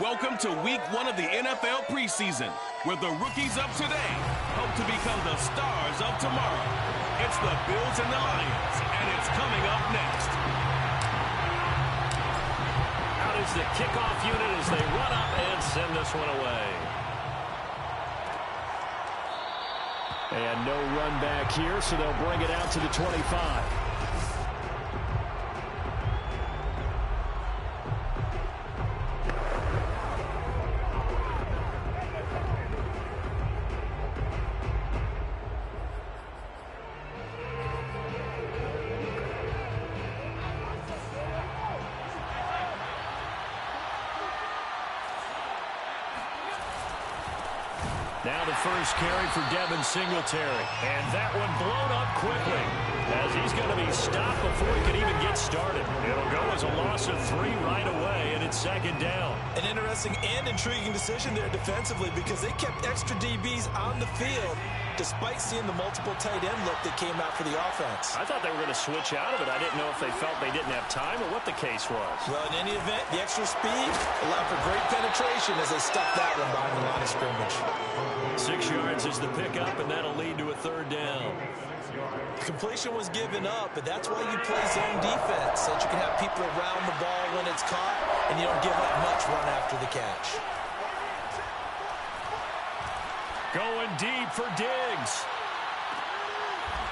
Welcome to week 1 of the NFL preseason, where the rookies of today hope to become the stars of tomorrow. It's the Bills and the Lions, and it's coming up next. Out is the kickoff unit as they run up and send this one away. And no run back here, so they'll bring it out to the 25. Now the first carry for Devin Singletary. And that one blown up quickly as he's going to be stopped before he can even get started. It'll go as a loss of 3 right away, and it's second down. An interesting and intriguing decision there defensively because they kept extra DBs on the field despite seeing the multiple tight end look that came out for the offense. I thought they were going to switch out of it. I didn't know if they felt they didn't have time or what the case was. Well, in any event, the extra speed allowed for great penetration as they stuffed that one behind the line of scrimmage. 6 yards is the pickup, and that'll lead to a third down. Completion was given up, but that's why you play zone defense, so that you can have people around the ball when it's caught, and you don't give up much run after the catch. Going deep for Diggs.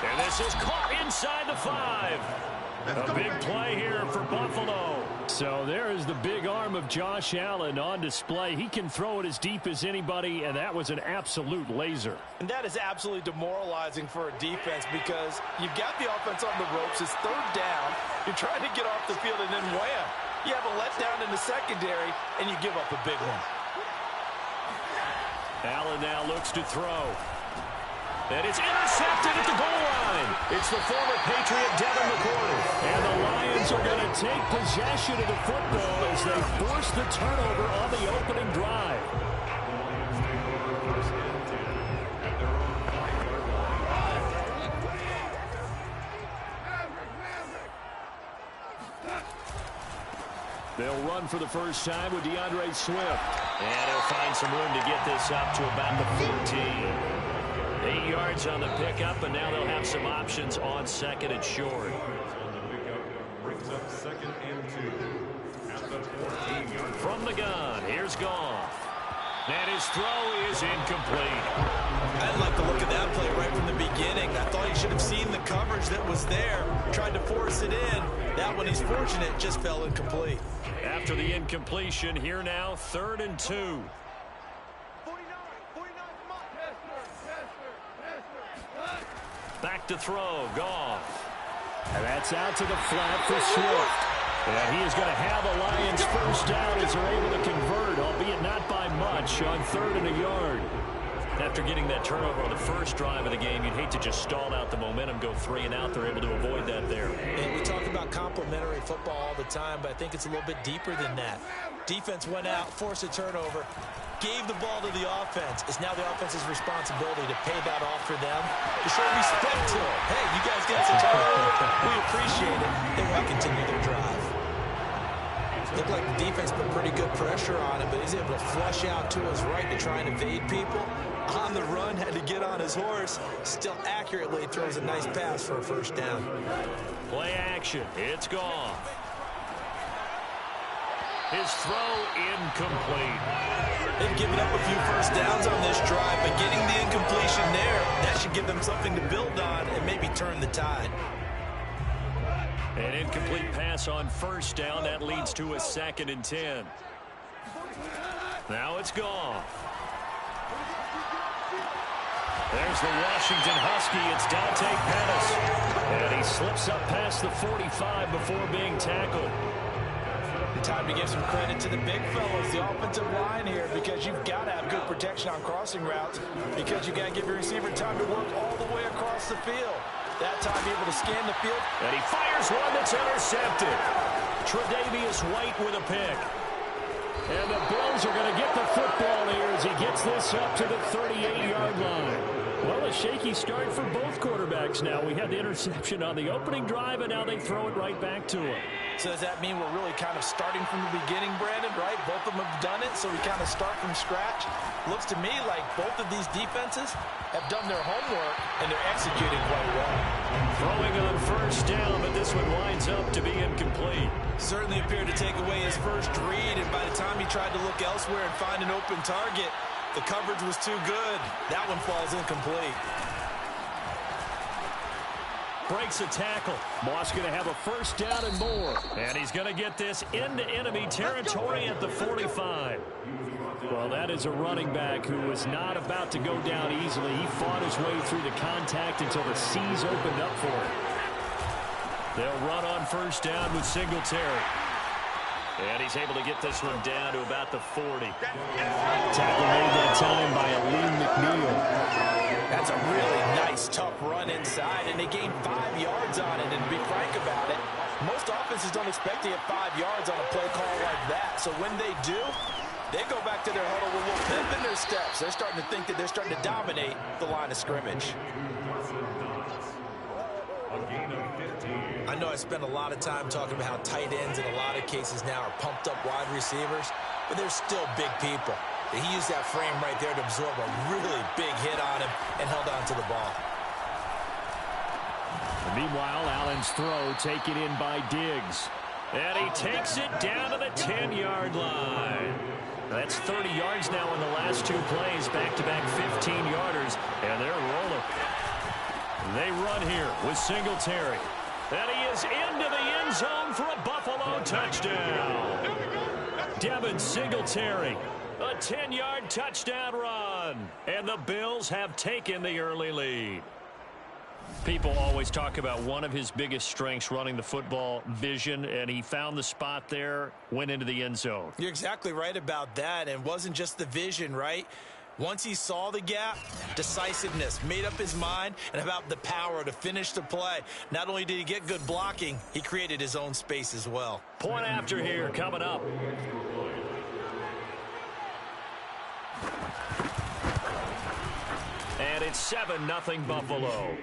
And this is caught inside the 5. A big play here for Buffalo. So there is the big arm of Josh Allen on display. He can throw it as deep as anybody, and that was an absolute laser. And that is absolutely demoralizing for a defense because you've got the offense on the ropes. It's third down. You're trying to get off the field, and then wham, you have a letdown in the secondary, and you give up a big one. Allen now looks to throw. And it's intercepted at the goal line. It's the former Patriot Devin McCourty. And the Lions are going to take possession of the football as they force the turnover on the opening drive. They'll run for the first time with DeAndre Swift. And he'll find some room to get this up to about the 14. 8 yards on the pickup, and now they'll have some options on second and short. From the gun, here's Goff. And his throw is incomplete. I didn't like the look of that play right from the beginning. I thought he should have seen the coverage that was there, tried to force it in. That one, he's fortunate, just fell incomplete. After the incompletion, here now, 3rd and 2. Back to throw, Goff. And that's out to the flat for Swift. And he is going to have a Lions first down as they're able to convert, albeit not by much, on 3rd and a yard. After getting that turnover on the first drive of the game, you'd hate to just stall out the momentum, go 3 and out. They're able to avoid that there. And we talk about complementary football all the time, but I think it's a little bit deeper than that. Defense went out, forced a turnover, gave the ball to the offense. It's now the offense's responsibility to pay that off for them, to show respect to them. Hey, you guys got us a turnover. We appreciate it. They want to continue their drive. Looked like the defense put pretty good pressure on him, but he's able to flush out to his right to try and evade people. On the run, had to get on his horse. Still accurately throws a nice pass for a first down. Play action. It's Goff. His throw incomplete. They've given up a few first downs on this drive, but getting the incompletion there, that should give them something to build on and maybe turn the tide. An incomplete pass on first down. That leads to a 2nd and 10. Now it's Goff. There's the Washington Husky. It's Dante Pettis. And he slips up past the 45 before being tackled. Time to give some credit to the big fellas, the offensive line here, because you've got to have good protection on crossing routes, because you've got to give your receiver time to work all the way across the field. That time able to scan the field. And he fires one that's intercepted. Tre'Davious White with a pick. And the Bills are going to get the football here as he gets this up to the 38-yard line. Well, a shaky start for both quarterbacks now. We had the interception on the opening drive, and now they throw it right back to him. So does that mean we're really kind of starting from the beginning, Brandon, right? Both of them have done it, so we kind of start from scratch. Looks to me like both of these defenses have done their homework, and they're executing quite well. Throwing on first down, but this one winds up to be incomplete. Certainly appeared to take away his first read, and by the time he tried to look elsewhere and find an open target, the coverage was too good. That one falls incomplete. Breaks a tackle. Moss going to have a first down and more. And he's going to get this into enemy territory at the 45. Well, that is a running back who was not about to go down easily. He fought his way through the contact until the C's opened up for him. They'll run on first down with Singletary. And he's able to get this one down to about the 40. Tackle made that time by Aleem McNeil. That's a really nice, tough run inside, and they gained 5 yards on it. And to be frank about it, most offenses don't expect to get 5 yards on a play call like that. So when they do, they go back to their huddle with a little pep in their steps. They're starting to think that they're starting to dominate the line of scrimmage. I know I spend a lot of time talking about how tight ends in a lot of cases now are pumped up wide receivers, but they're still big people. He used that frame right there to absorb a really big hit on him and held on to the ball. Meanwhile, Allen's throw taken in by Diggs. And he takes it down to the 10-yard line. That's 30 yards now in the last 2 plays, back-to-back 15-yarders, and they're rolling. They run here with Singletary. And he is into the end zone for a Buffalo touchdown. Devin Singletary, a 10-yard touchdown run. And the Bills have taken the early lead. People always talk about one of his biggest strengths running the football, vision, and he found the spot there, went into the end zone. You're exactly right about that, and it wasn't just the vision, right? Once he saw the gap, decisiveness, made up his mind, and about the power to finish the play. Not only did he get good blocking, he created his own space as well. Point after here coming up. And it's 7-0 Buffalo.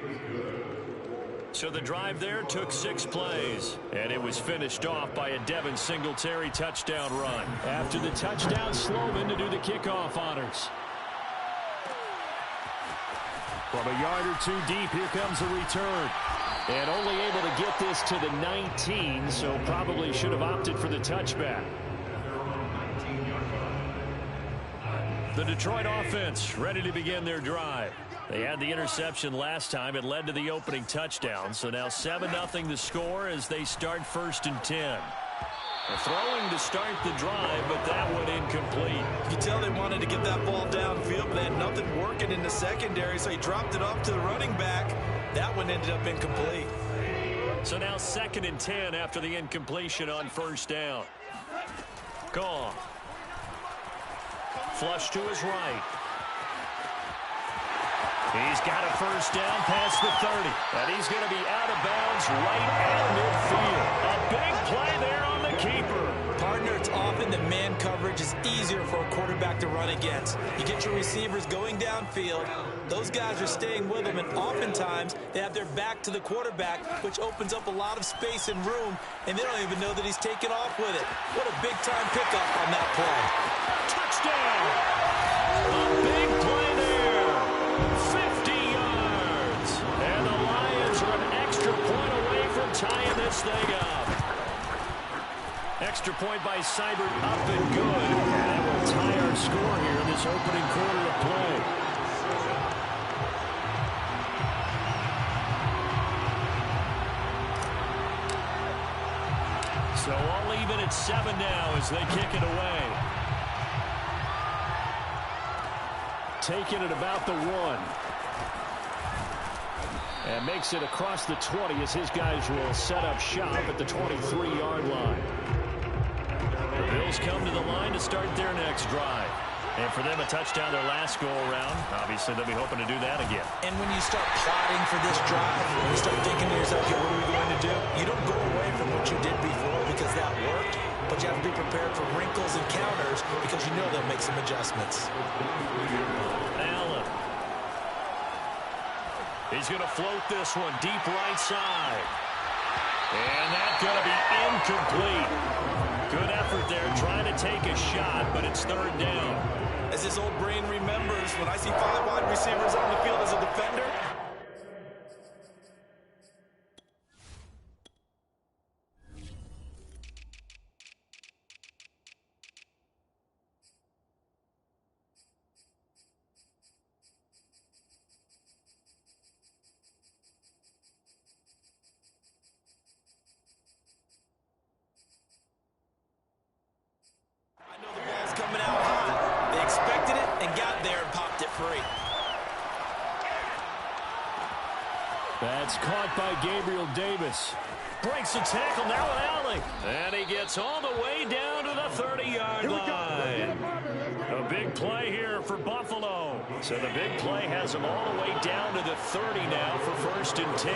So the drive there took 6 plays, and it was finished off by a Devin Singletary touchdown run. After the touchdown, Sloman to do the kickoff honors. From a yard or 2 deep, here comes a return. And only able to get this to the 19, so probably should have opted for the touchback. The Detroit offense ready to begin their drive. They had the interception last time. It led to the opening touchdown. So now 7-0 the score as they start 1st and 10. They're throwing to start the drive, but that one incomplete. You can tell they wanted to get that ball downfield, but they had nothing working in the secondary, so he dropped it off to the running back. That one ended up incomplete. So now 2nd and 10 after the incompletion on 1st down. Gone. Flush to his right. He's got a 1st down past the 30. And he's going to be out of bounds right at midfield. A big play there on the keeper. Partner, it's often that man coverage is easier for a quarterback to run against. You get your receivers going downfield. Those guys are staying with them, and oftentimes they have their back to the quarterback, which opens up a lot of space and room, and they don't even know that he's taken off with it. What a big-time pickup on that play. Touchdown! A big play there. 50 yards. And the Lions are an extra point away from tying this thing up. Extra point by Seibert up and good. And that will tie our score here in this opening quarter of play. So all even at 7 now as they kick it away. Taking it about the 1. And makes it across the 20 as his guys will set up shop at the 23-yard line. The Bills come to the line to start their next drive. And for them, a touchdown their last go-around. Obviously, they'll be hoping to do that again. And when you start plotting for this drive, you start thinking to yourself, okay, what are we going to do? You don't go away from what you did before because that worked, but you have to be prepared for wrinkles and counters because you know they'll make some adjustments. Allen. He's going to float this one deep right side. And that's going to be incomplete. Good effort there trying to take a shot, but it's third down. As his old brain remembers, when I see 5 wide receivers on the field as a defender, coming out hot. They expected it and got there and popped it free. That's caught by Gabriel Davis. Breaks the tackle, now an alley. And he gets all the way down to the 30-yard line. A big play here for Buffalo. So the big play has him all the way down to the 30 now for 1st and 10.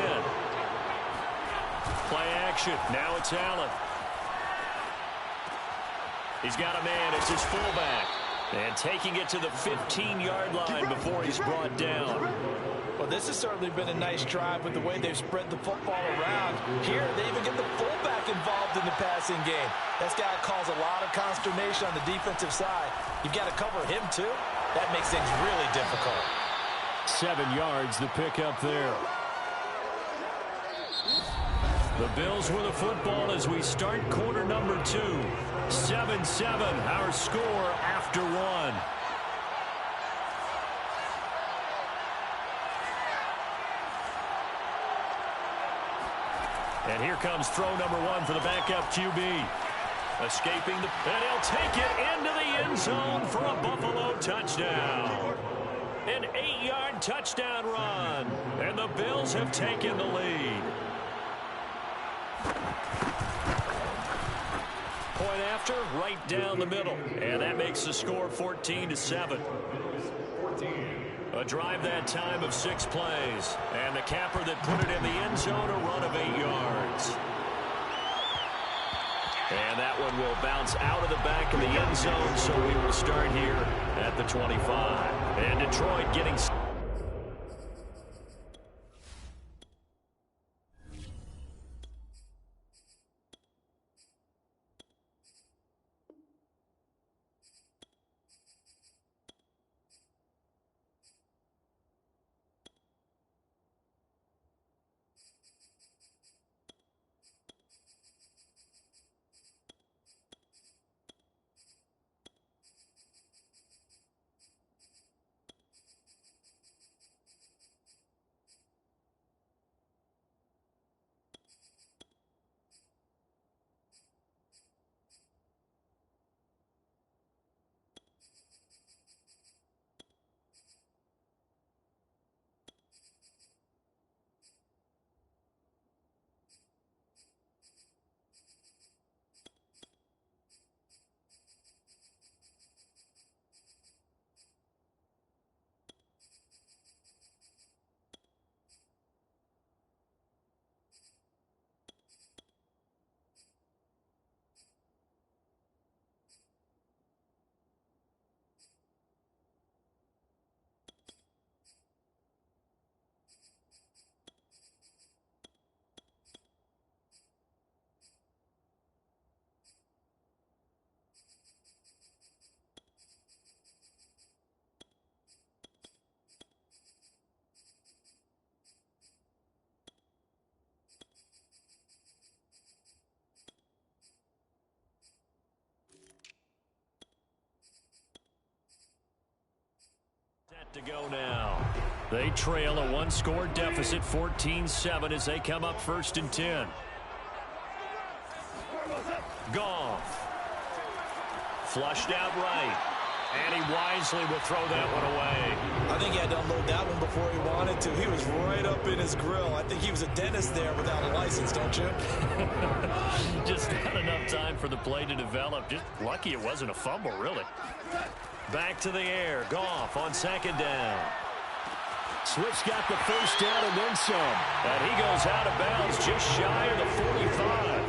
Play action, now it's Allen. He's got a man as his fullback. And taking it to the 15-yard line before he's brought down. Well, this has certainly been a nice drive with the way they've spread the football around. Here, they even get the fullback involved in the passing game. That's got to cause a lot of consternation on the defensive side. You've got to cover him, too. That makes things really difficult. 7 yards, the pickup there. The Bills with the football as we start quarter number 2. 7-7, our score after 1. And here comes throw number 1 for the backup QB. Escaping the... And he'll take it into the end zone for a Buffalo touchdown. An 8-yard touchdown run. And the Bills have taken the lead. Point after, right down the middle. And that makes the score 14-7. A drive that time of 6 plays. And the capper that put it in the end zone, a run of 8 yards. And that one will bounce out of the back of the end zone, so we will start here at the 25. And Detroit getting... to go now. They trail a 1-score deficit, 14-7, as they come up 1st and 10. Goff. Flushed out right. And he wisely will throw that one away. I think he had to unload that one before he wanted to. He was right up in his grill. I think he was a dentist there without a license, don't you? Just not enough time for the play to develop. Just lucky it wasn't a fumble, really. Back to the air. Goff on 2nd down. Swift's got the 1st down and then some. And he goes out of bounds just shy of the 45.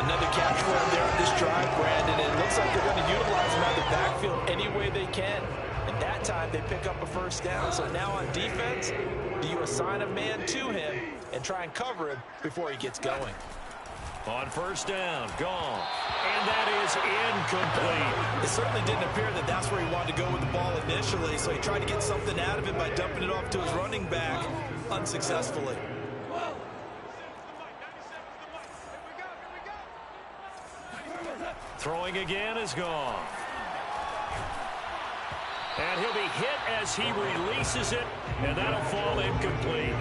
Another catch for him there on this drive, Brandon. And it looks like they're going to utilize him out of the backfield any way they can. And that time they pick up a first down. So now on defense, do you assign a man to him and try and cover him before he gets going? On first down, gone. And that is incomplete. It certainly didn't appear that that's where he wanted to go with the ball initially, so he tried to get something out of it by dumping it off to his running back unsuccessfully. Throwing again is gone. And he'll be hit as he releases it, and that'll fall incomplete.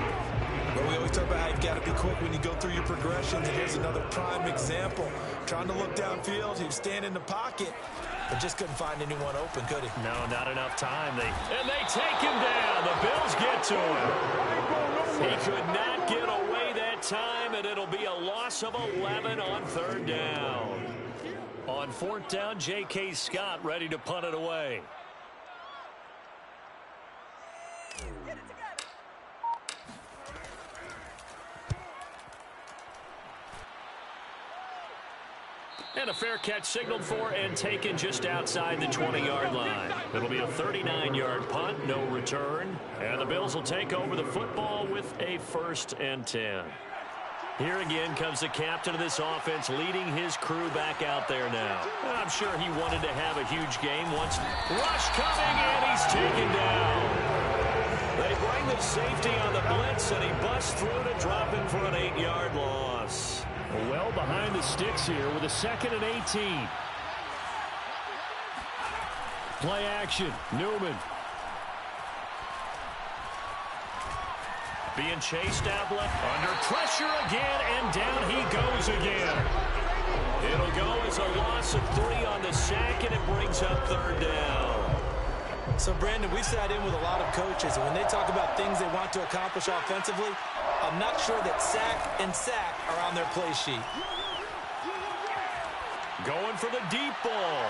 Well, we always talk about how you've got to be quick when you go through your progressions, and here's another prime example. Trying to look downfield, he was standing in the pocket, but just couldn't find anyone open, could he? No, not enough time. And they take him down. The Bills get to him. He could not get away that time, and it'll be a loss of 11 on third down. On fourth down, J.K. Scott ready to punt it away. And a fair catch signaled for and taken just outside the 20-yard line. It'll be a 39-yard punt, no return. And the Bills will take over the football with a 1st and 10. Here again comes the captain of this offense leading his crew back out there now. I'm sure he wanted to have a huge game once. Rush coming, and he's taken down. They bring the safety on the blitz, and he busts through to drop him for an 8-yard loss. Well behind the sticks here with a 2nd and 18. Play action, Newman. Being chased out left, under pressure again, and down he goes again. It'll go as a loss of 3 on the sack, and it brings up 3rd down. So, Brandon, we've sat in with a lot of coaches, and when they talk about things they want to accomplish offensively, I'm not sure that sack and sack are on their play sheet. Going for the deep ball.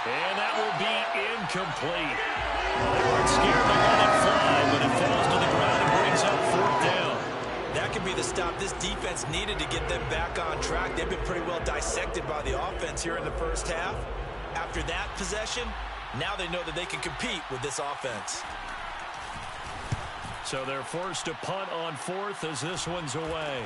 And that will be incomplete. They weren't scared to let it fly, but it falls to the ground and brings up 4th down. That could be the stop this defense needed to get them back on track. They've been pretty well dissected by the offense here in the first half. After that possession, now they know that they can compete with this offense. So they're forced to punt on 4th as this one's away.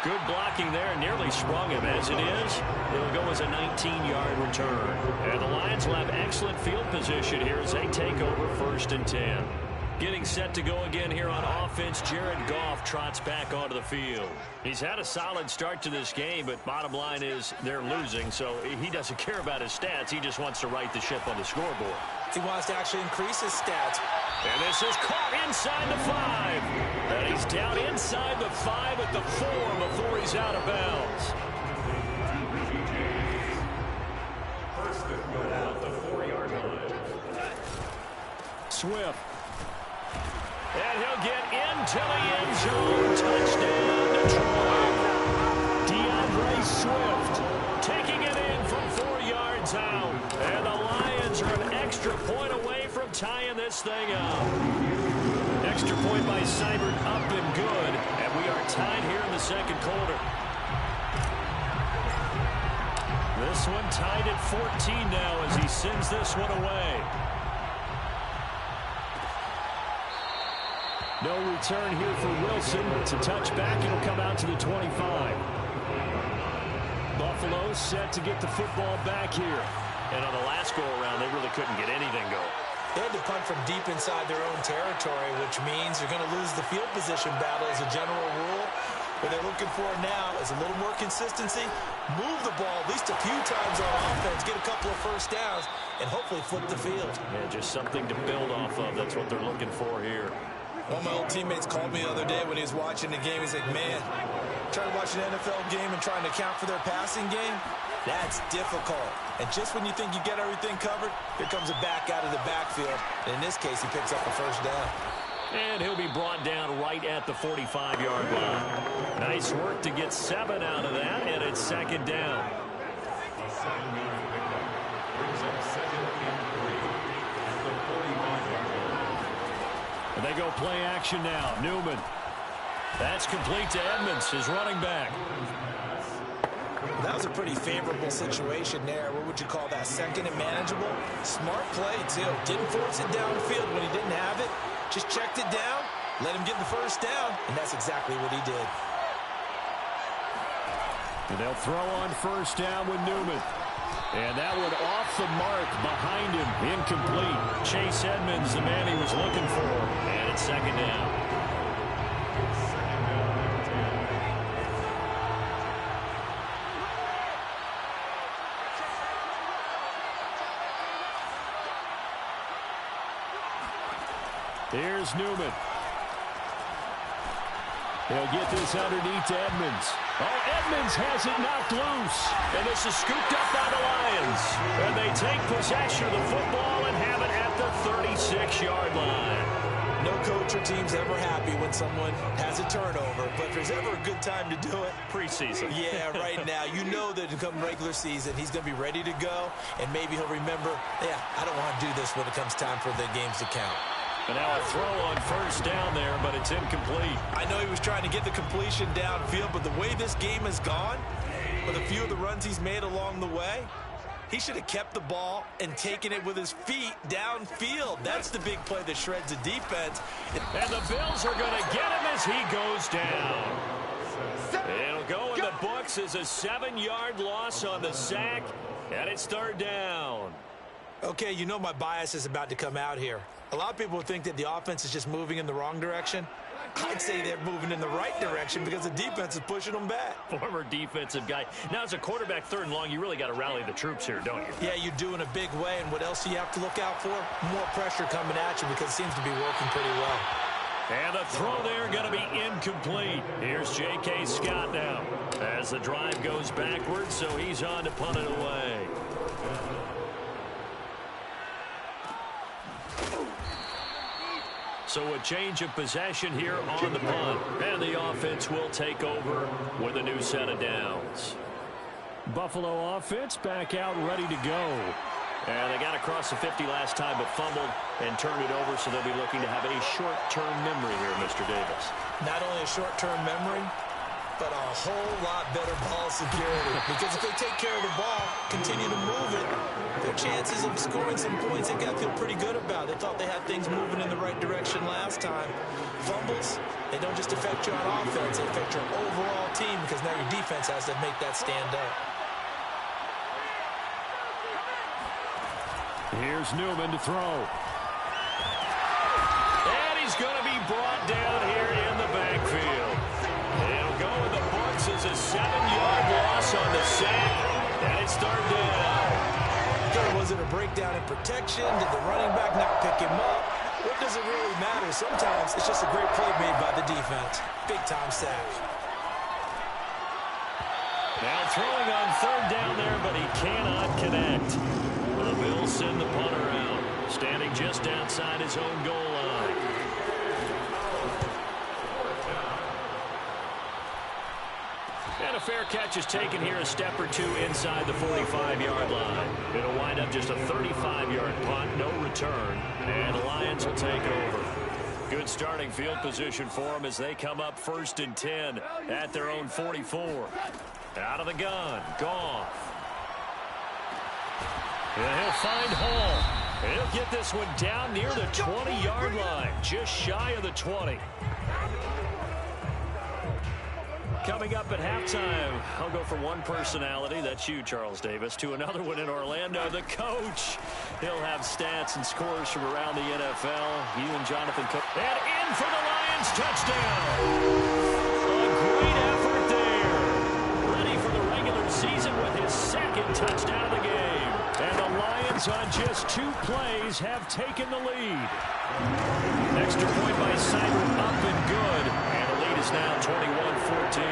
Good blocking there, nearly sprung him. As it is, it'll go as a 19-yard return. And the Lions will have excellent field position here as they take over 1st and 10. Getting set to go again here on offense, Jared Goff trots back onto the field. He's had a solid start to this game, but bottom line is they're losing, so he doesn't care about his stats. He just wants to right the ship on the scoreboard. He wants to actually increase his stats. And this is caught inside the 5. And he's down inside the 5 at the 4 before he's out of bounds. First and goal at the 4-yard line. Swift. And he'll get into the end zone. Touchdown, Detroit. DeAndre Swift taking it in from 4 yards out. And the Lions are an extra point away from tying this thing up. Extra point by Seibert up and good. And we are tied here in the 2nd quarter. This one tied at 14 now as he sends this one away. No return here for Wilson. It's a touchback. It'll come out to the 25. Buffalo set to get the football back here. And on the last go-around, they really couldn't get anything going. They had to punt from deep inside their own territory, which means they're going to lose the field position battle as a general rule. What they're looking for now is a little more consistency, move the ball at least a few times on offense, get a couple of first downs, and hopefully flip the field. Yeah, just something to build off of. That's what they're looking for here. One of my old teammates called me the other day when he was watching the game. He's like, man, trying to watch an NFL game and trying to account for their passing game, that's difficult. And just when you think you get everything covered, here comes a back out of the backfield. And in this case, he picks up a first down. And he'll be brought down right at the 45-yard line. Nice work to get 7 out of that, and it's 2nd down. And they go play action now. Newman. That's complete to Edmonds, his running back. That was a pretty favorable situation there. What would you call that? Second and manageable? Smart play, too. Didn't force it downfield when he didn't have it. Just checked it down, let him get the first down, and that's exactly what he did. And they'll throw on first down with Newman. And that one off the mark behind him. Incomplete. Chase Edmonds, the man he was looking for. And it's second down. Here's Newman. He'll get this underneath to Edmonds. Oh, Edmonds has it knocked loose. And this is scooped up by the Lions. And they take possession of the football and have it at the 36-yard line. No coach or team's ever happy when someone has a turnover. But if there's ever a good time to do it, preseason. Yeah, right now. You know that come regular season, he's going to be ready to go. And maybe he'll remember, yeah, I don't want to do this when it comes time for the games to count. And now a throw on first down there, but it's incomplete. I know he was trying to get the completion downfield, but the way this game has gone, with a few of the runs he's made along the way, he should have kept the ball and taken it with his feet downfield. That's the big play that shreds the defense. And the Bills are going to get him as he goes down. It'll go in the books as a 7-yard loss on the sack, and it's third down. Okay, you know my bias is about to come out here. A lot of people think that the offense is just moving in the wrong direction. I'd say they're moving in the right direction because the defense is pushing them back. Former defensive guy. Now, as a quarterback, third and long, you really got to rally the troops here, don't you? Yeah, you do in a big way. And what else do you have to look out for? More pressure coming at you because it seems to be working pretty well. And the throw there going to be incomplete. Here's J.K. Scott now as the drive goes backwards, so he's on to punt it away. So a change of possession here on the punt. And the offense will take over with a new set of downs. Buffalo offense back out ready to go. And they got across the 50 last time but fumbled and turned it over, so they'll be looking to have a short-term memory here, Mr. Davis. Not only a short-term memory, but a whole lot better ball security. Because if they take care of the ball, continue to move it, their chances of scoring some points, they've got to feel pretty good about. They thought they had things moving in the right direction last time. Fumbles, they don't just affect you on offense, they affect your overall team because now your defense has to make that stand up. Here's Newman to throw. And he's going to be brought down here in the backfield. It'll go in the books as a 7-yard loss on the sack, and it's third down. Was it a breakdown in protection? Did the running back not pick him up? What does it really matter? Sometimes it's just a great play made by the defense. Big-time sack. Now throwing on third down there, but he cannot connect. The Bills send the punter out, standing just outside his own goal line. And a fair catch is taken here, a step or two inside the 45-yard line. It'll wind up just a 35-yard punt, no return, and the Lions will take over. Good starting field position for them as they come up 1st and 10 at their own 44. Out of the gun, Goff. And he'll find Hall. And he'll get this one down near the 20-yard line, just shy of the 20. Coming up at halftime, I'll go from one personality, that's you, Charles Davis, to another one in Orlando, the coach. He'll have stats and scores from around the NFL. You and Jonathan Cook. And in for the Lions, touchdown. A great effort there. Ready for the regular season with his second touchdown of the game. And the Lions on just 2 plays have taken the lead. Extra point by Simon up and good. And the lead is now 21-14.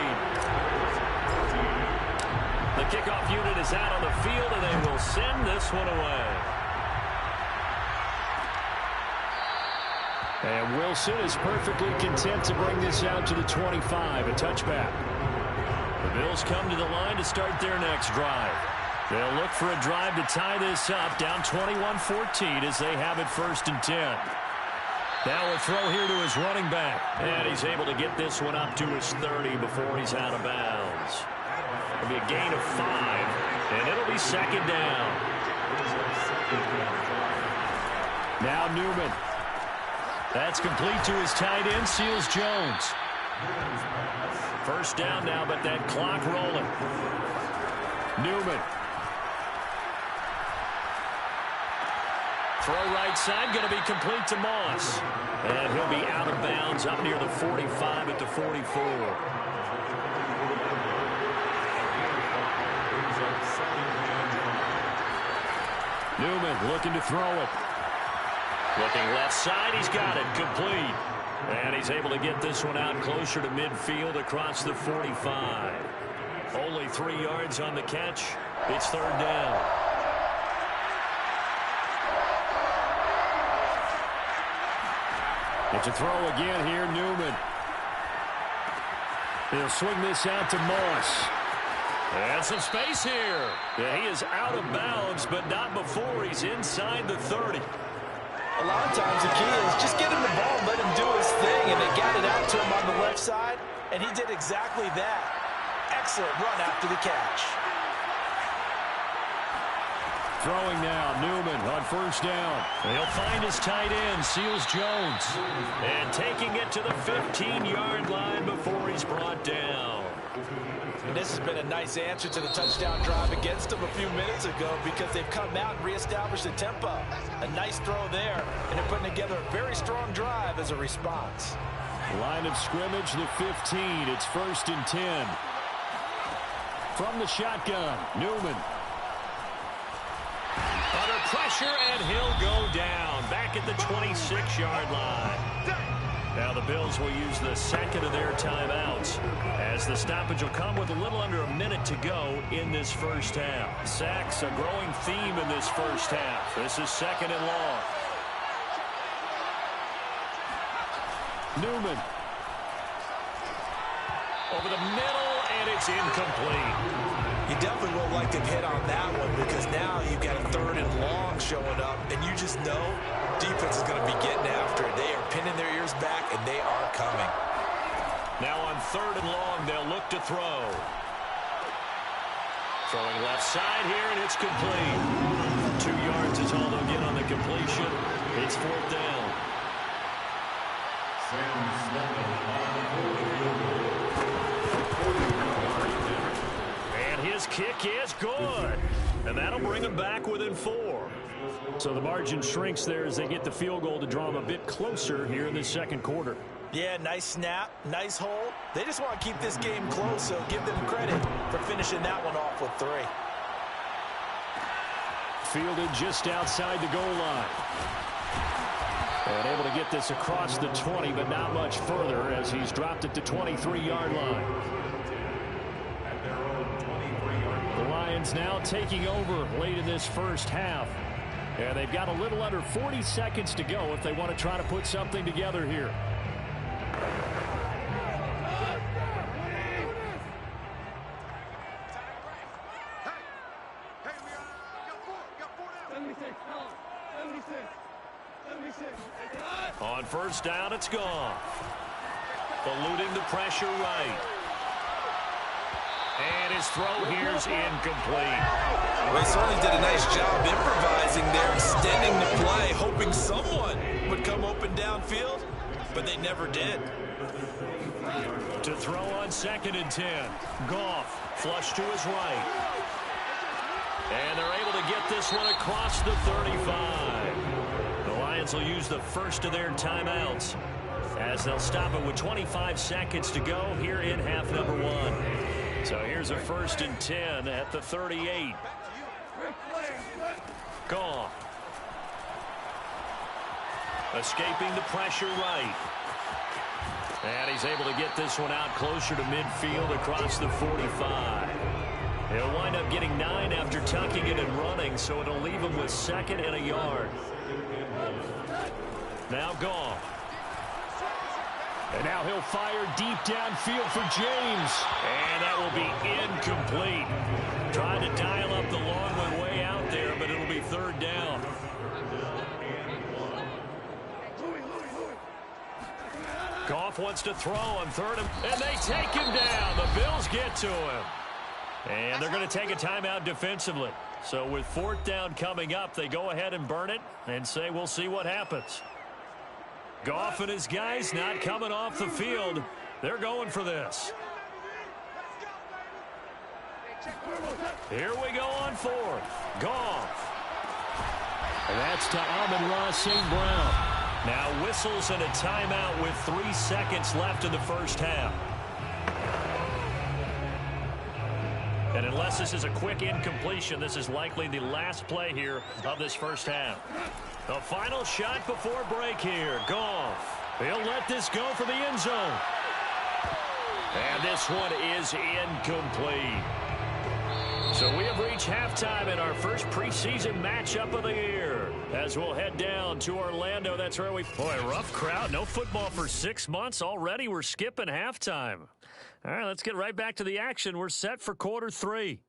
The kickoff unit is out on the field, and they will send this one away. And Wilson is perfectly content to bring this out to the 25, a touchback. The Bills come to the line to start their next drive. They'll look for a drive to tie this up, down 21-14 as they have it 1st and 10. Now a throw here to his running back. And he's able to get this one up to his 30 before he's out of bounds. It'll be a gain of 5, and it'll be second down. Now Newman. That's complete to his tight end, Seals Jones. First down now, but that clock rolling. Newman. Throw right side, going to be complete to Moss. And he'll be out of bounds up near the 45 at the 44. Newman looking to throw it. Looking left side, he's got it, complete. And he's able to get this one out closer to midfield across the 45. Only 3 yards on the catch. It's third down. It's a throw again here, Newman. He'll swing this out to Moss. And some space here. Yeah, he is out of bounds, but not before he's inside the 30. A lot of times the key is just get him the ball, let him do his thing, and they got it out to him on the left side, and he did exactly that. Excellent run after the catch. Throwing now, Newman on first down. He'll find his tight end, Seals Jones. And taking it to the 15-yard line before he's brought down. And this has been a nice answer to the touchdown drive against them a few minutes ago because they've come out and reestablished the tempo. A nice throw there, and they're putting together a very strong drive as a response. Line of scrimmage, the 15. It's first and 10. From the shotgun, Newman. Under pressure, and he'll go down. Back at the 26-yard line. Now the Bills will use the second of their timeouts as the stoppage will come with a little under a minute to go in this first half. Sacks, a growing theme in this first half. This is second and long. Newman. Over the middle, and it's incomplete. You definitely will like to hit on that one because now you've got a third and long showing up, and you just know defense is going to be getting after it. They are pinning their ears back, and they are coming. Now on third and long, they'll look to throw. Throwing left side here, and it's complete. 2 yards is all they'll get on the completion. It's fourth down. And his kick is good. And that'll bring him back within 4. So the margin shrinks there as they get the field goal to draw them a bit closer here in the second quarter. Yeah, nice snap, nice hold. They just want to keep this game close, so give them credit for finishing that one off with 3. Fielded just outside the goal line. And able to get this across the 20, but not much further as he's dropped it to 23-yard line. The Lions now taking over late in this first half. And they've got a little under 40 seconds to go if they want to try to put something together here. On first down, it's gone. Eluding the pressure right. And his throw here's incomplete. Well, he certainly did a nice job improvising there, extending the play, hoping someone would come open downfield, but they never did. To throw on second and 10. Goff, flush to his right. And they're able to get this one across the 35. The Lions will use the first of their timeouts as they'll stop it with 25 seconds to go here in half number 1. So here's a first and 10 at the 38. Goff. Escaping the pressure right. And he's able to get this one out closer to midfield across the 45. He'll wind up getting 9 after tucking it and running, so it'll leave him with second and a yard. Now Goff. And now he'll fire deep downfield for James. And that will be incomplete. Trying to dial up the long one way out there, but it'll be third down. Goff wants to throw on third, and they take him down. The Bills get to him. And they're going to take a timeout defensively. So with 4th down coming up, they go ahead and burn it and say we'll see what happens. Goff and his guys not coming off the field. They're going for this. Here we go on 4th. Goff. And that's to Amon-Ra St. Brown. Now whistles and a timeout with 3 seconds left in the first half. And unless this is a quick incompletion, this is likely the last play here of this first half. The final shot before break here. Goff. He'll let this go for the end zone. And this one is incomplete. So we have reached halftime in our first preseason matchup of the year. As we'll head down to Orlando, that's where we... Boy, rough crowd. No football for 6 months. Already we're skipping halftime. All right, let's get right back to the action. We're set for quarter 3.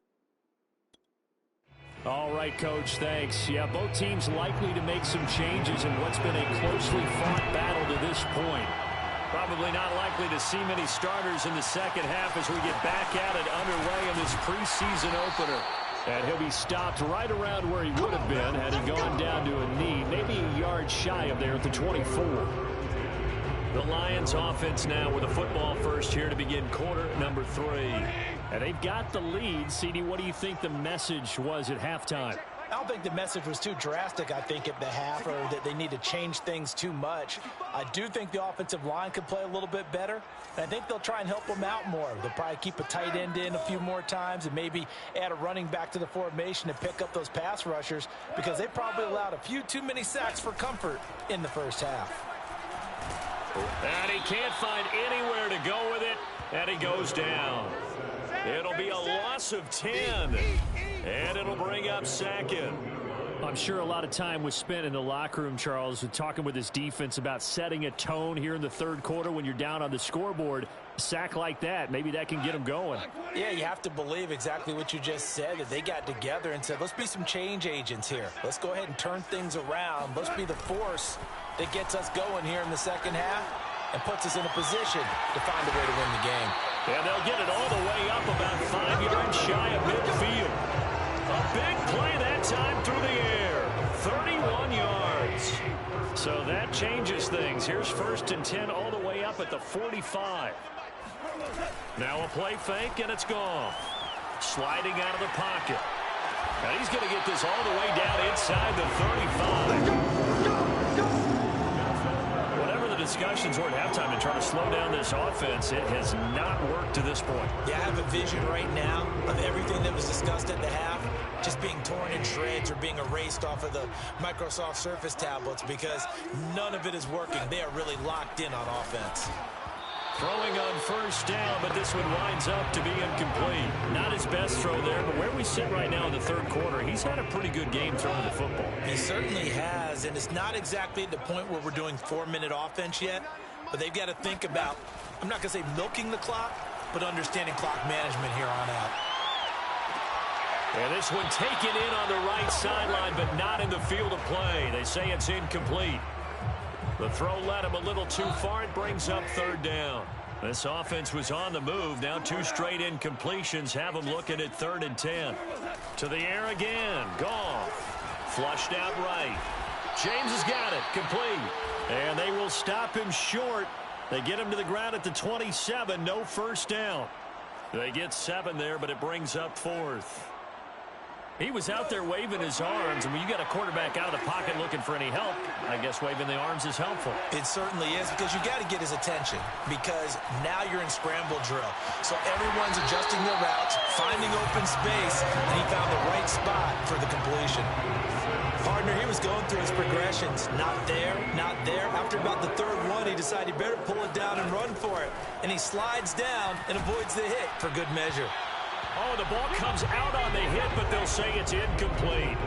All right, Coach, thanks. Yeah, both teams likely to make some changes in what's been a closely fought battle to this point. Probably not likely to see many starters in the second half as we get back at it underway in this preseason opener. And he'll be stopped right around where he would have been had he gone down to a knee, maybe a yard shy of there at the 24. The Lions offense now with a football first here to begin quarter number 3. And they've got the lead. CD, what do you think the message was at halftime? I don't think the message was too drastic, I think, at the half, or that they need to change things too much. I do think the offensive line could play a little bit better, and I think they'll try and help them out more. They'll probably keep a tight end in a few more times and maybe add a running back to the formation to pick up those pass rushers, because they probably allowed a few too many sacks for comfort in the first half. And he can't find anywhere to go with it, and he goes down. It'll be a loss of 10, and it'll bring up 2nd. I'm sure a lot of time was spent in the locker room, Charles, with talking with his defense about setting a tone here in the third quarter when you're down on the scoreboard. A sack like that, maybe that can get them going. Yeah, you have to believe exactly what you just said, that they got together and said, let's be some change agents here. Let's go ahead and turn things around. Let's be the force that gets us going here in the second half and puts us in a position to find a way to win the game. And they'll get it all the way up about 5 yards shy of midfield. A big play that time through the air. 31 yards. So that changes things. Here's 1st and 10 all the way up at the 45. Now a play fake, and it's gone. Sliding out of the pocket. And he's going to get this all the way down inside the 35. Discussions were at halftime to try to slow down this offense. It has not worked to this point. Yeah, I have a vision right now of everything that was discussed at the half just being torn in shreds or being erased off of the Microsoft Surface tablets, because none of it is working. They are really locked in on offense. Throwing on 1st down, but this one winds up to be incomplete. Not his best throw there, but where we sit right now in the third quarter, he's had a pretty good game throwing the football. He certainly has, and it's not exactly at the point where we're doing 4-minute offense yet, but they've got to think about, I'm not going to say milking the clock, but understanding clock management here on out. And this one taken in on the right sideline, but not in the field of play. They say it's incomplete. The throw led him a little too far. It brings up 3rd down. This offense was on the move. Now 2 straight incompletions have them looking at 3rd and 10. To the air again. Goff. Flushed out right. James has got it. Complete. And they will stop him short. They get him to the ground at the 27. No 1st down. They get 7 there, but it brings up 4th. He was out there waving his arms, and when you got a quarterback out of the pocket looking for any help, I guess waving the arms is helpful. It certainly is, because you got to get his attention, because now you're in scramble drill. So everyone's adjusting their routes, finding open space, and he found the right spot for the completion. Partner, he was going through his progressions. Not there, not there. After about the 3rd one, he decided he better pull it down and run for it. And he slides down and avoids the hit for good measure. Oh, the ball comes out on the hit, but they'll say it's incomplete.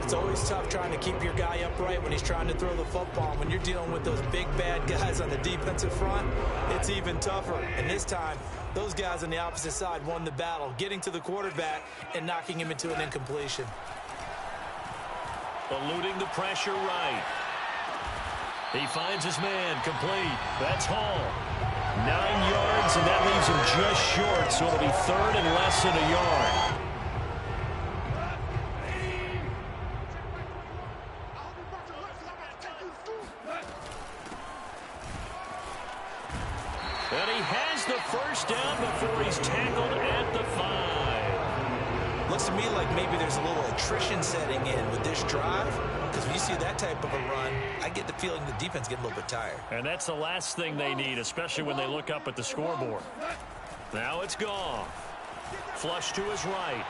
It's always tough trying to keep your guy upright when he's trying to throw the football. When you're dealing with those big, bad guys on the defensive front, it's even tougher. And this time, those guys on the opposite side won the battle, getting to the quarterback and knocking him into an incompletion. Eluding the pressure right. He finds his man complete. That's Hall. 9 yards, and that leaves him just short, so it'll be third and less than a yard. And he has the first down before he's tackled at the 5. Looks to me like maybe there's a little attrition setting in with this drive, because when you see that type of a run, I get the feeling the defense getting a little bit tired. And that's the last thing they need, especially when they look up at the scoreboard. Now it's Goff. Flush to his right.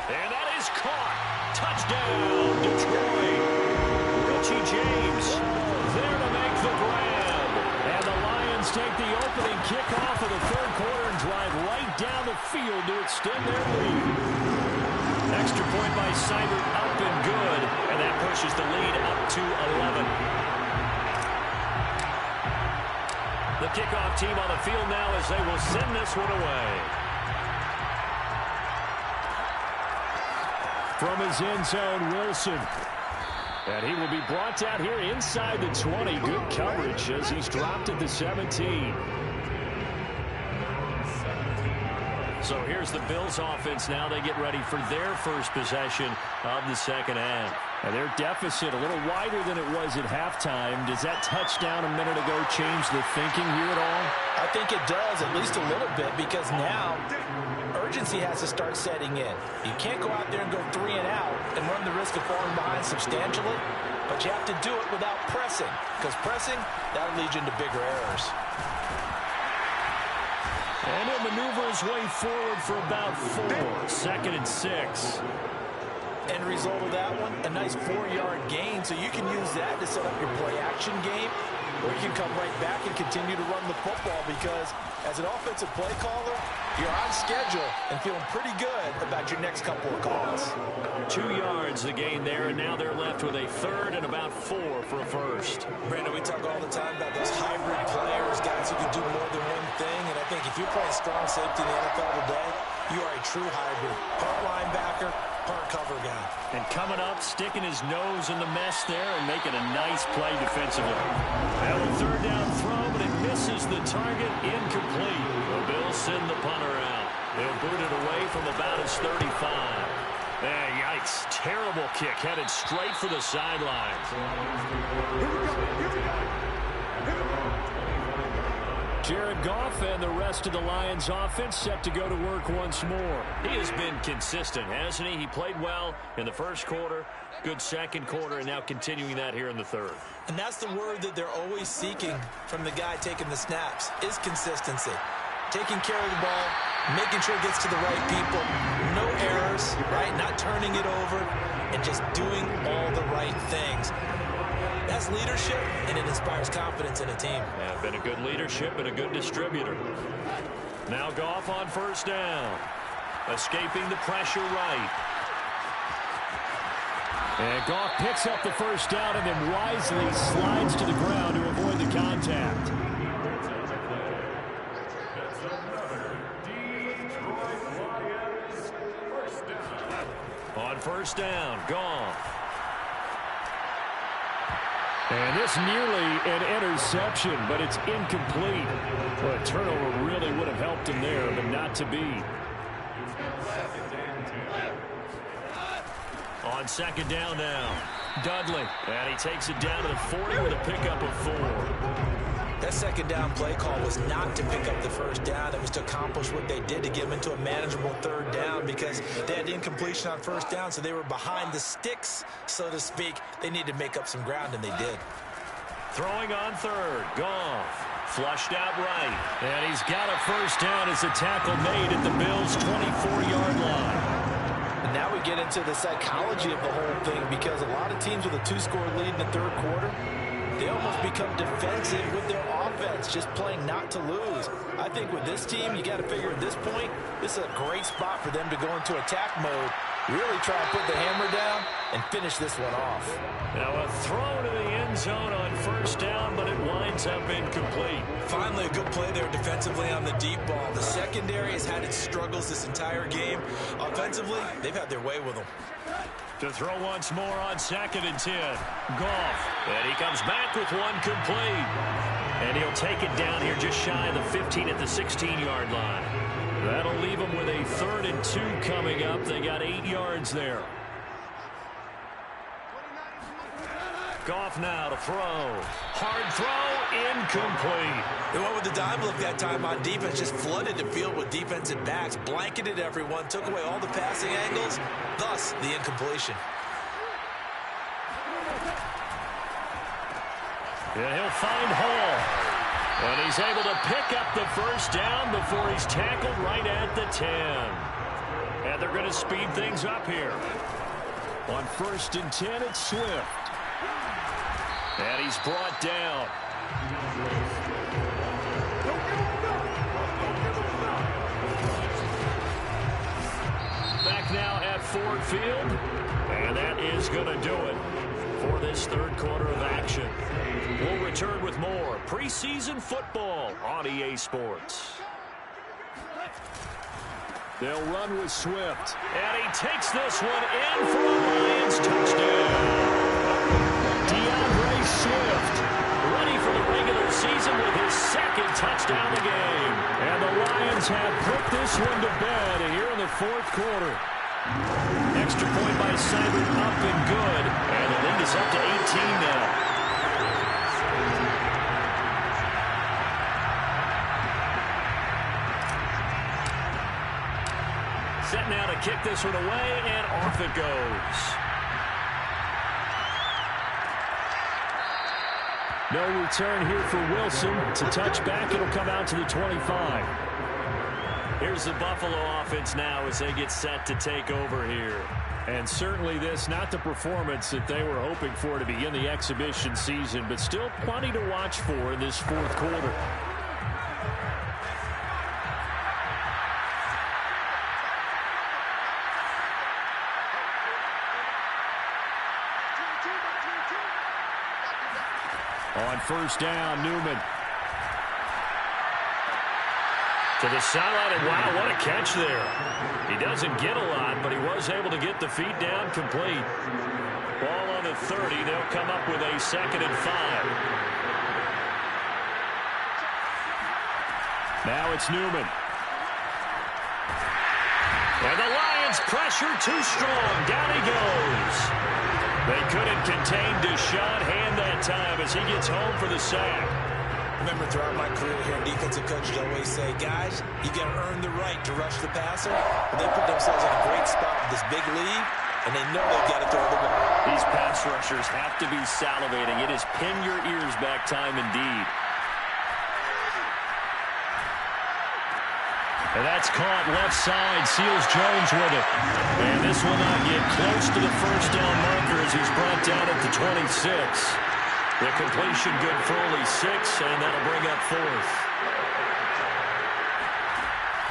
And that is caught. Touchdown, Detroit. Richie James there to make the grab. And the Lions take the opening kickoff of the third quarter and drive right down the field to extend their lead. Extra point by Seibert, up and good, and that pushes the lead up to 11. The kickoff team on the field now as they will send this one away. From his end zone, Wilson. And he will be brought down here inside the 20. Good coverage as he's dropped at the 17. So here's the Bills offense now. They get ready for their first possession of the second half. And their deficit a little wider than it was at halftime. Does that touchdown a minute ago change the thinking here at all? I think it does, at least a little bit, because now urgency has to start setting in. You can't go out there and go 3 and out and run the risk of falling behind substantially, but you have to do it without pressing, because pressing, that'll lead you into bigger errors. And he'll maneuver his way forward for about 4. 2nd and 6. End result of that one, a nice 4-yard gain, so you can use that to set up your play-action game, or you can come right back and continue to run the football, because as an offensive play caller, you're on schedule and feeling pretty good about your next couple of calls. 2 yards the gain there, and now they're left with a 3rd and about 4 for a first. Brandon, we talk all the time about those hybrid players, guys who can do more than one thing, and I think if you're playing strong safety in the NFL today, you are a true hybrid. Part linebacker, part cover guy. And coming up, sticking his nose in the mess there and making a nice play defensively. Now a 3rd down throw, but it misses the target, incomplete. The Bills send the punter out. They'll boot it away from about his 35. Yikes. Terrible kick headed straight for the sidelines. Jared Goff and the rest of the Lions offense set to go to work once more. He has been consistent, hasn't he? He played well in the first quarter, good second quarter, and now continuing that here in the third. And that's the word that they're always seeking from the guy taking the snaps, is consistency. Taking care of the ball, making sure it gets to the right people, no errors, right? Not turning it over, and just doing all the right things. That's leadership, and it inspires confidence in a team. Yeah, been a good leadership and a good distributor. Now Goff on 1st down. Escaping the pressure right. And Goff picks up the 1st down and then wisely slides to the ground to avoid the contact. On 1st down, Goff. And this nearly an interception, but it's incomplete. Well, a turnover really would have helped him there, but not to be. On 2nd down now, Dudley. And he takes it down to the 40 with a pickup of 4. That 2nd down play call was not to pick up the 1st down. It was to accomplish what they did to get them into a manageable 3rd down, because they had incompletion on 1st down, so they were behind the sticks, so to speak. They needed to make up some ground, and they did. Throwing on 3rd, Goff. Flushed out right. And he's got a 1st down as a tackle made at the Bills' 24-yard line. And now we get into the psychology of the whole thing, because a lot of teams with a 2-score lead in the 3rd quarter, they almost become defensive with their offense, just playing not to lose. I think with this team, you got to figure at this point, this is a great spot for them to go into attack mode, really try to put the hammer down and finish this one off. Now a throw to the end zone on 1st down, but it winds up incomplete. Finally, a good play there defensively on the deep ball. The secondary has had its struggles this entire game. Offensively, they've had their way with them. To throw once more on 2nd and 10. Goff. And he comes back with one complete. And he'll take it down here just shy of the 15 at the 16-yard line. That'll leave them with a 3rd and 2 coming up. They got 8 yards there. Goff now to throw. Hard throw, incomplete. They went with the dime look that time on defense, just flooded the field with defensive backs, blanketed everyone, took away all the passing angles, thus the incompletion. Yeah, he'll find Hall. And he's able to pick up the first down before he's tackled right at the 10. And they're going to speed things up here. On 1st and 10, it's Swift. And he's brought down. Back now at Ford Field. And that is going to do it for this 3rd quarter of action. We'll return with more preseason football on EA Sports. They'll run with Swift. And he takes this one in for a Lions touchdown. Swift, ready for the regular season with his 2nd touchdown of the game. And the Lions have put this one to bed here in the 4th quarter. Extra point by Seibert up and good. And the lead is up to 18 now. Set now to kick this one away, and off it goes. No return here for Wilson. To touch back, it'll come out to the 25. Here's the Buffalo offense now as they get set to take over here. And certainly this, not the performance that they were hoping for to begin the exhibition season, but still plenty to watch for in this 4th quarter. On 1st down, Newman. To the sideline, and wow, what a catch there. He doesn't get a lot, but he was able to get the feet down complete. Ball on the 30. They'll come up with a 2nd and 5. Now it's Newman. And the Lions pressure too strong. Down he goes. They couldn't contain Deshaun Hand that time as he gets home for the sack. Remember, throughout my career here, defensive coaches always say, guys, you got to earn the right to rush the passer. But they put themselves in a great spot with this big lead, and they know they've got to throw the ball. These pass rushers have to be salivating. It is pin your ears back time indeed. And that's caught left side. Seals Jones with it. And this will not get close to the 1st down marker as he's brought down at the 26. The completion good for only 6, and that'll bring up 4th.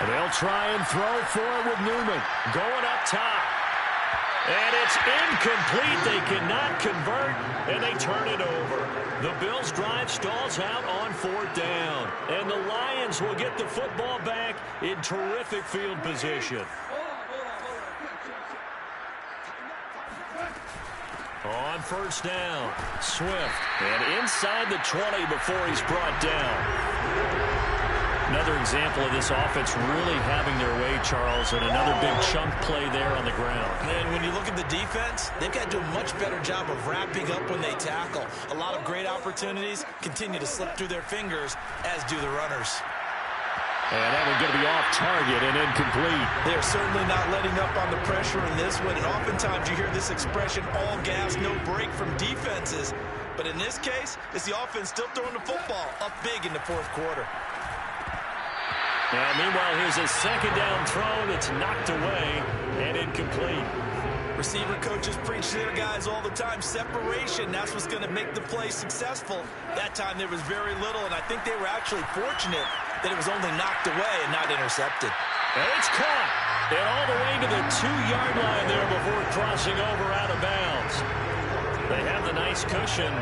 And they'll try and throw for it with Newman. Going up top. And it's incomplete. They cannot convert, and they turn it over. The Bills' drive stalls out on 4th down. And the Lions will get the football back in terrific field position. On 1st down, Swift. And inside the 20 before he's brought down. Another example of this offense really having their way, Charles, and another big chunk play there on the ground. And when you look at the defense, they've got to do a much better job of wrapping up when they tackle. A lot of great opportunities continue to slip through their fingers, as do the runners. And that one's going to be off target and incomplete. They're certainly not letting up on the pressure in this one, and oftentimes you hear this expression, all gas, no break from defenses. But in this case, it's the offense still throwing the football up big in the 4th quarter. And meanwhile, here's a 2nd down throw that's knocked away and incomplete. Receiver coaches preach to their guys all the time. Separation, that's what's going to make the play successful. That time there was very little, and I think they were actually fortunate that it was only knocked away and not intercepted. And it's caught. And all the way to the 2-yard line there before crossing over out of bounds. They have the nice cushion.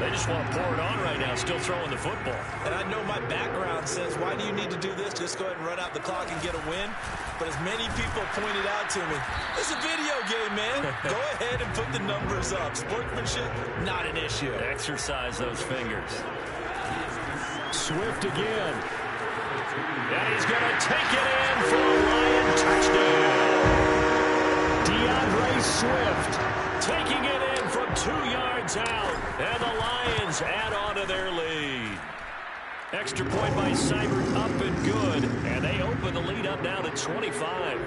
They just want to pour it on right now, still throwing the football. And I know my background says, why do you need to do this? Just go ahead and run out the clock and get a win. But as many people pointed out to me, it's a video game, man. Go ahead and put the numbers up. Sportsmanship, not an issue. Exercise those fingers. Swift again. And he's going to take it in for a Lion touchdown. Swift taking it in from 2 yards out. And the Lions add on to their lead. Extra point by Seibert up and good. And they open the lead up now to 25.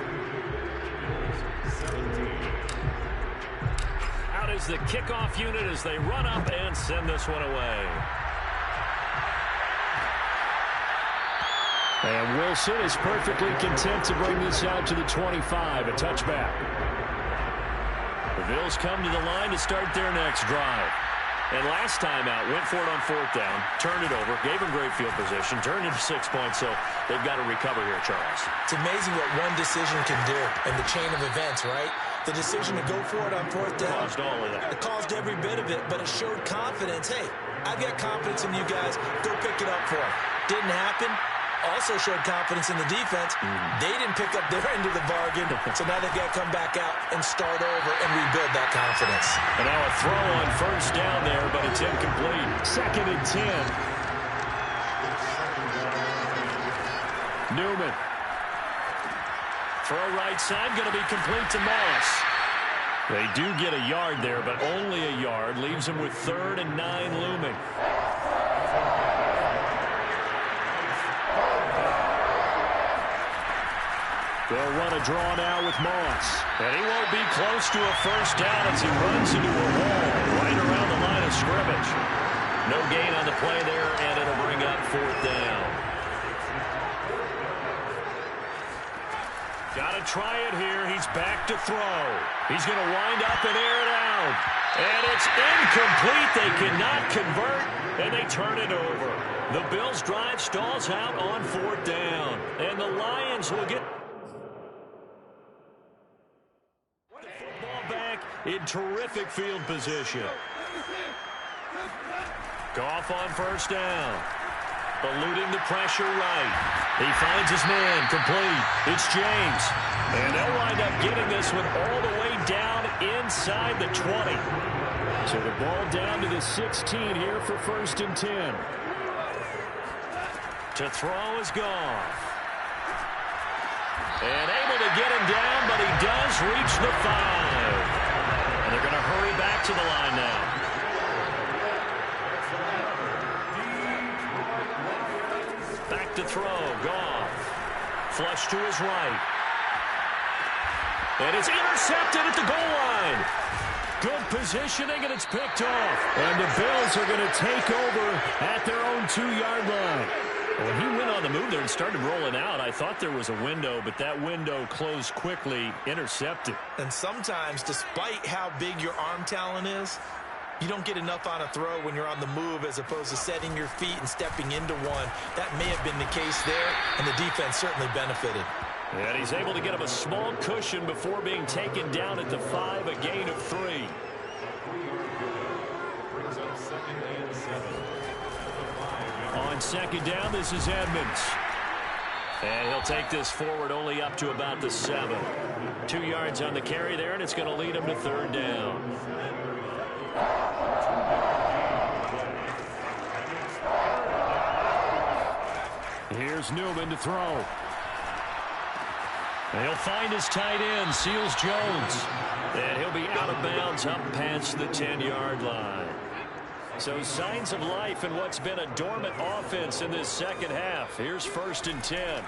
Out is the kickoff unit as they run up and send this one away. And Wilson is perfectly content to bring this out to the 25, a touchback. The Bills come to the line to start their next drive. And last time out, went for it on 4th down, turned it over, gave them great field position, turned into 6 points, so they've got to recover here, Charles. It's amazing what one decision can do in the chain of events, right? The decision to go for it on 4th down. Caused all of that. It caused every bit of it, but it showed confidence. Hey, I've got confidence in you guys. Go pick it up for them. Didn't happen. Also showed confidence in the defense. They didn't pick up their end of the bargain, so now they've got to come back out and start over and rebuild that confidence. And now a throw on 1st down there, but it's incomplete. 2nd and 10. Newman. Throw right side, going to be complete to Moss. They do get a yard there, but only a yard. Leaves them with 3rd and 9 looming. They'll run a draw now with Moss. And he won't be close to a 1st down as he runs into a wall right around the line of scrimmage. No gain on the play there, and it'll bring up 4th down. Got to try it here. He's back to throw. He's going to wind up and air it out. And it's incomplete. They cannot convert, and they turn it over. The Bills' drive stalls out on 4th down. And the Lions will get in terrific field position. Goff on 1st down. Eluding the pressure right. He finds his man complete. It's James. And they'll wind up getting this one all the way down inside the 20. So the ball down to the 16 here for 1st and 10. To throw is Goff. And able to get him down, but he does reach the 5. And they're going to hurry back to the line now. Back to throw. Goff. Flush to his right. And it's intercepted at the goal line. Good positioning, and it's picked off. And the Bills are going to take over at their own 2-yard line. When he went on the move there and started rolling out, I thought there was a window, but that window closed quickly, intercepted. And sometimes, despite how big your arm talent is, you don't get enough on a throw when you're on the move as opposed to setting your feet and stepping into one. That may have been the case there, and the defense certainly benefited. And he's able to get him a small cushion before being taken down at the 5, a gain of 3. On 2nd down, this is Edmonds. And he'll take this forward only up to about the 7. 2 yards on the carry there, and it's going to lead him to 3rd down. Here's Newman to throw. And he'll find his tight end, Seals Jones. And he'll be out of bounds up past the 10-yard line. So signs of life in what's been a dormant offense in this 2nd half. Here's 1st and 10.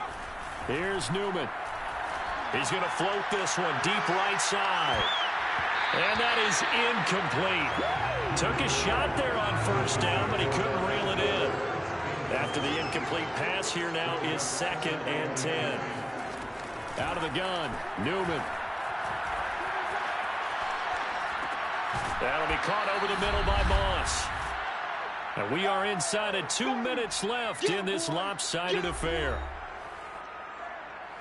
Here's Newman. He's going to float this one deep right side. And that is incomplete. Took a shot there on 1st down, but he couldn't reel it in. After the incomplete pass, here now is 2nd and 10. Out of the gun, Newman. That'll be caught over the middle by Moss. And we are inside of 2 minutes left in this lopsided affair.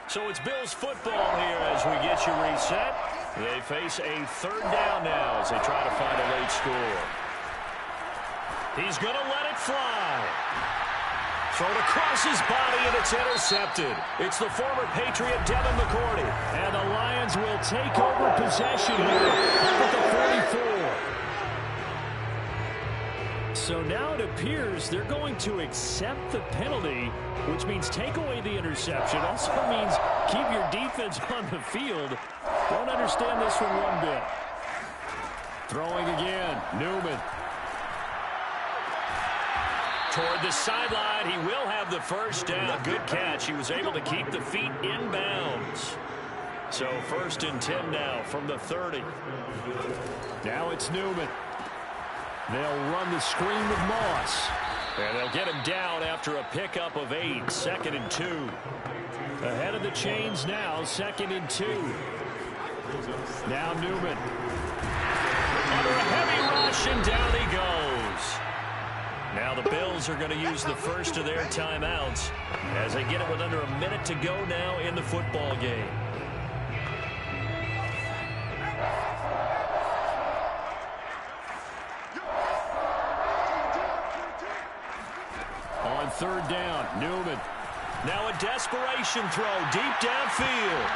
So it's Bills football here as we get you reset. They face a 3rd down now as they try to find a late score. He's going to let it fly. Thrown across his body, and it's intercepted. It's the former Patriot Devin McCourty. And the Lions will take over possession here up at the 44. So now it appears they're going to accept the penalty, which means take away the interception. Also means keep your defense on the field. Don't understand this one one bit. Throwing again, Newman. Toward the sideline, he will have the first down. Good catch. He was able to keep the feet in bounds. So 1st and 10 now from the 30. Now it's Newman. They'll run the screen with Moss. And they'll get him down after a pickup of 8. 2nd and 2. Ahead of the chains now, 2nd and 2. Now Newman. Under a heavy rush, and down he goes. Now the Bills are going to use the first of their timeouts as they get it with under a minute to go now in the football game. On 3rd down, Newman. Now a desperation throw deep downfield.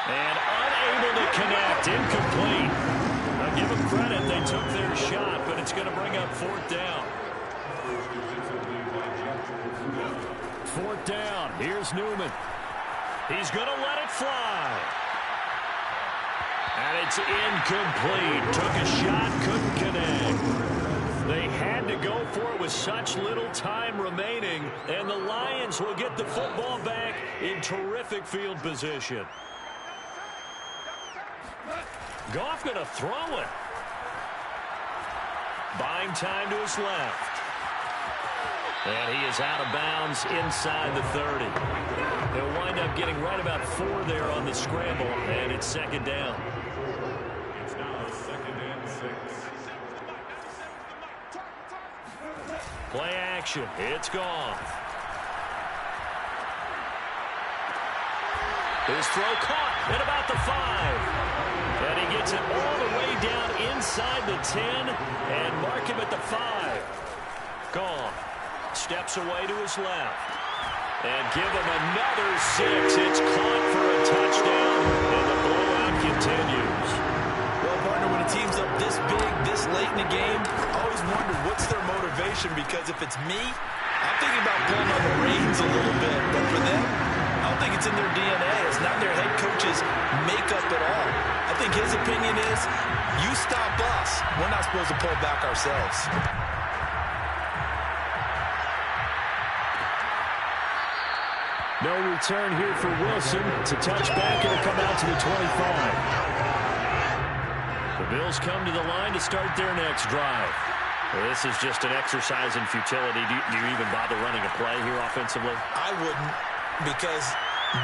And unable to connect, incomplete. I'll give them credit, they took their shot, but it's going to bring up 4th down. 4th down, here's Newman. He's going to let it fly. And it's incomplete. Took a shot, couldn't connect. They had to go for it with such little time remaining, and the Lions will get the football back in terrific field position. Goff going to throw it. Buying time to his left. And he is out of bounds inside the 30. He'll wind up getting right about 4 there on the scramble, and it's 2nd down. It's now 2nd and 6. Play action. It's gone. His throw caught at about the 5. And he gets it all the way down inside the 10 and mark him at the 5. Gone. Steps away to his left. And give him another 6. It's caught for a touchdown, and the blowout continues. Well, partner, when a team's up this big, this late in the game, I always wonder what's their motivation, because if it's me, I'm thinking about pulling on the reins a little bit. But for them, I don't think it's in their DNA. It's not their head coach's makeup at all. I think his opinion is, you stop us. We're not supposed to pull back ourselves. No return here for Wilson. It's a touchback. It'll come out to the 25. The Bills come to the line to start their next drive. This is just an exercise in futility. Do you even bother running a play here offensively? I wouldn't, because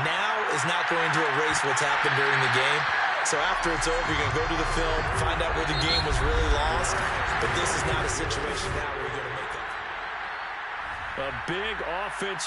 now is not going to erase what's happened during the game. So after it's over, you're going to go to the film, find out where the game was really lost. But this is not a situation now where you're going to make up. A big offensive